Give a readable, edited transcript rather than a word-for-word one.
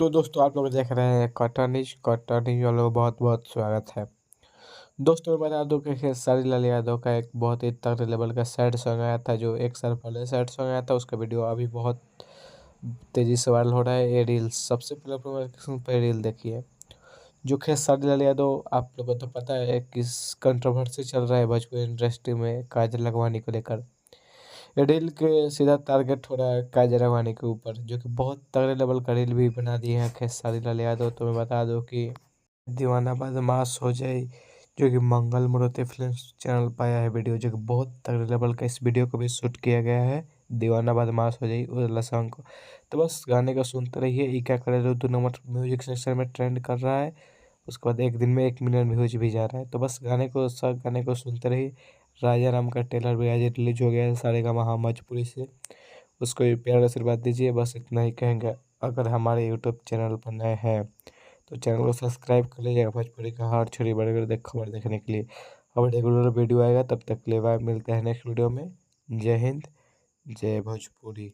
तो दोस्तों आप लोग देख रहे हैं कॉटनिज वालों बहुत बहुत स्वागत है। दोस्तों मैं बता दूं कि खेसारी लाल यादव का एक बहुत ही तगड़े लेवल का सैड सॉन्ग आया था, जो एक साल पहले सैड सॉन्ग आया था। उसका वीडियो अभी बहुत तेजी से वायरल हो रहा है। ये रील सबसे पहले रील देखिए। जो खेसारी लाल यादव, आप लोगों को तो पता है किस कंट्रोवर्सी चल रहा है भोजपुरी इंडस्ट्री में काजल लगवाने को लेकर। ये रील के सीधा टारगेट हो रहा है काजल राघवानी के ऊपर, जो कि बहुत तगड़े लेवल का रील भी बना दिए हैं खेसारी लाल यादव। तो मैं बता दूं कि दीवाना बदमाश हो जाए, जो कि मंगल मुरोती फिल्म चैनल पर आया है वीडियो, जो कि बहुत तगड़े लेवल का। इस वीडियो को भी शूट किया गया है दीवाना बदमाश हो जाए उस वाला सॉन्ग को। तो बस गाने को सुनते रहिए। ये क्या करे 2 नंबर म्यूजिक सेक्शन में ट्रेंड कर रहा है। उसके बाद एक दिन में 1 मिलियन व्यूज भी जा रहा है। तो बस गाने को सुनते रहिए। राजा राम का ट्रेलर भी आज रिलीज हो गया है सारेगामा भोजपुरी से। उसको भी प्यार आशीर्वाद दीजिए। बस इतना ही कहेंगे। अगर हमारे यूट्यूब चैनल पर नए हैं तो चैनल को सब्सक्राइब कर लीजिएगा भोजपुरी का हर छोटी बड़ी खबर देखने के लिए। अब रेगुलर वीडियो आएगा, तब तक के लिए बाय। मिलते हैं नेक्स्ट वीडियो में। जय हिंद, जय भोजपुरी।